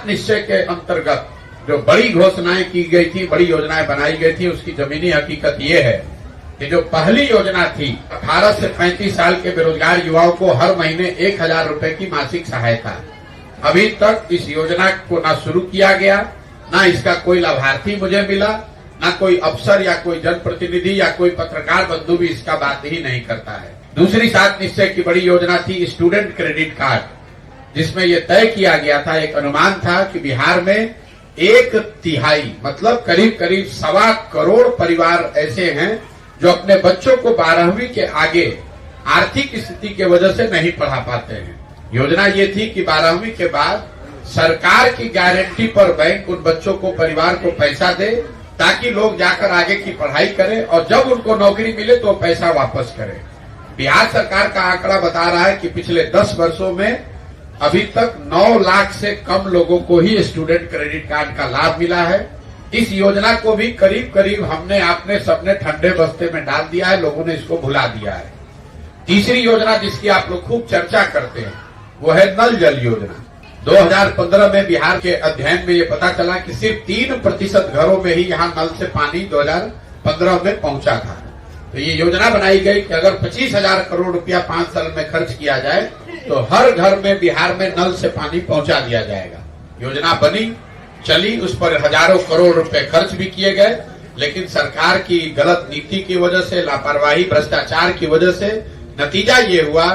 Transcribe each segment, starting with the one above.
सात निश्चय के अंतर्गत जो बड़ी घोषणाएं की गई थी, बड़ी योजनाएं बनाई गई थी, उसकी जमीनी हकीकत ये है कि जो पहली योजना थी 18 से 35 साल के बेरोजगार युवाओं को हर महीने 1000 रुपए की मासिक सहायता, अभी तक इस योजना को ना शुरू किया गया, ना इसका कोई लाभार्थी मुझे मिला, ना कोई अफसर या कोई जनप्रतिनिधि या कोई पत्रकार बंधु भी इसका बात ही नहीं करता है। दूसरी सात निश्चय की बड़ी योजना थी स्टूडेंट क्रेडिट कार्ड, जिसमें यह तय किया गया था, एक अनुमान था कि बिहार में 1/3 मतलब करीब करीब 1.25 करोड़ परिवार ऐसे हैं जो अपने बच्चों को 12वीं के आगे आर्थिक स्थिति की वजह से नहीं पढ़ा पाते हैं। योजना ये थी कि 12वीं के बाद सरकार की गारंटी पर बैंक उन बच्चों को, परिवार को पैसा दे ताकि लोग जाकर आगे की पढ़ाई करें और जब उनको नौकरी मिले तो पैसा वापस करें। बिहार सरकार का आंकड़ा बता रहा है कि पिछले 10 वर्षों में अभी तक 9 लाख से कम लोगों को ही स्टूडेंट क्रेडिट कार्ड का लाभ मिला है। इस योजना को भी करीब करीब हमने आपने सबने ठंडे बस्ते में डाल दिया है, लोगों ने इसको भुला दिया है। तीसरी योजना जिसकी आप लोग खूब चर्चा करते हैं वो है नल जल योजना। 2015 में बिहार के अध्ययन में ये पता चला कि सिर्फ 3% घरों में ही यहाँ नल से पानी 2015 में पहुंचा था। तो ये योजना बनाई गई कि अगर 25,000 करोड़ रुपया 5 साल में खर्च किया जाए तो हर घर में बिहार में नल से पानी पहुंचा दिया जाएगा। योजना बनी, चली, उस पर हजारों करोड़ रुपए खर्च भी किए गए, लेकिन सरकार की गलत नीति की वजह से, लापरवाही, भ्रष्टाचार की वजह से नतीजा ये हुआ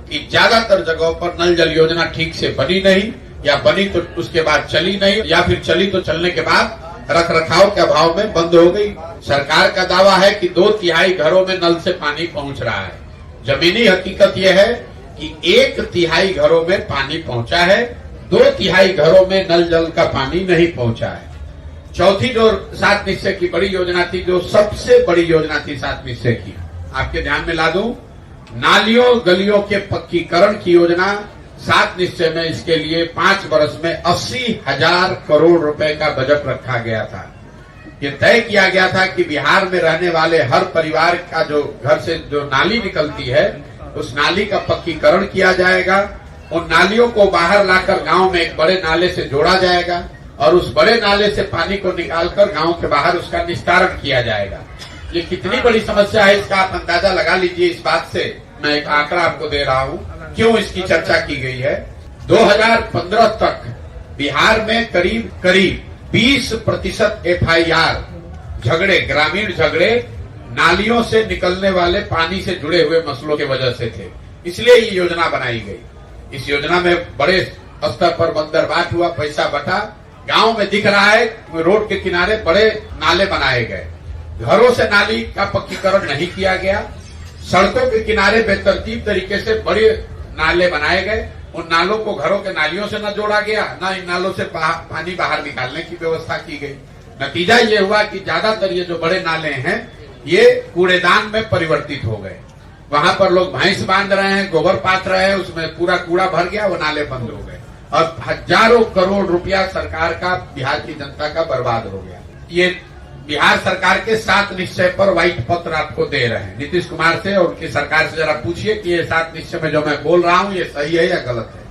कि ज्यादातर जगहों पर नल जल योजना ठीक से बनी नहीं, या बनी तो उसके बाद चली नहीं, या फिर चली तो चलने के बाद रखरखाव के अभाव में बंद हो गई। सरकार का दावा है कि 2/3 घरों में नल से पानी पहुंच रहा है। जमीनी हकीकत यह है कि 1/3 घरों में पानी पहुंचा है, 2/3 घरों में नल जल का पानी नहीं पहुंचा है। चौथी जो सात निश्चय की बड़ी योजना थी, जो सबसे बड़ी योजना थी सात निश्चय की, आपके ध्यान में ला दूं, नालियों गलियों के पक्कीकरण की योजना। सात निश्चय में इसके लिए 5 वर्ष में 80,000 करोड़ रुपए का बजट रखा गया था। ये तय किया गया था कि बिहार में रहने वाले हर परिवार का जो घर से जो नाली निकलती है, उस नाली का पक्कीकरण किया जाएगा। उन नालियों को बाहर लाकर गांव में एक बड़े नाले से जोड़ा जाएगा और उस बड़े नाले से पानी को निकालकर गांव के बाहर उसका निस्तारण किया जाएगा। ये कितनी बड़ी समस्या है इसका आप अंदाजा लगा लीजिए। इस बात से मैं एक आंकड़ा आपको दे रहा हूं, क्यों इसकी चर्चा की गई है। 2015 तक बिहार में करीब करीब 20% FIR झगड़े, ग्रामीण झगड़े नालियों से निकलने वाले पानी से जुड़े हुए मसलों की वजह से थे। इसलिए ये योजना बनाई गई। इस योजना में बड़े स्तर पर बंदरबाट हुआ, पैसा बटा, गांव में दिख रहा है रोड के किनारे बड़े नाले बनाए गए। घरों से नाली का पक्कीकरण नहीं किया गया। सड़कों के किनारे बेतरतीब तरीके से बड़े नाले बनाए गए। उन नालों को घरों के नालियों से न जोड़ा गया, न इन नालों से पानी बाहर निकालने की व्यवस्था की गई। नतीजा ये हुआ कि ज्यादातर ये जो बड़े नाले हैं ये कूड़ेदान में परिवर्तित हो गए। वहां पर लोग भैंस बांध रहे हैं, गोबर पाथ रहे हैं, उसमें पूरा कूड़ा भर गया, वो नाले बंद हो गए और हजारों करोड़ रुपया सरकार का, बिहार की जनता का बर्बाद हो गया। ये बिहार सरकार के 7 निश्चय पर व्हाइट पत्र आपको दे रहे हैं। नीतीश कुमार से और उनकी सरकार से जरा पूछिए कि ये 7 निश्चय में जो मैं बोल रहा हूं ये सही है या गलत है।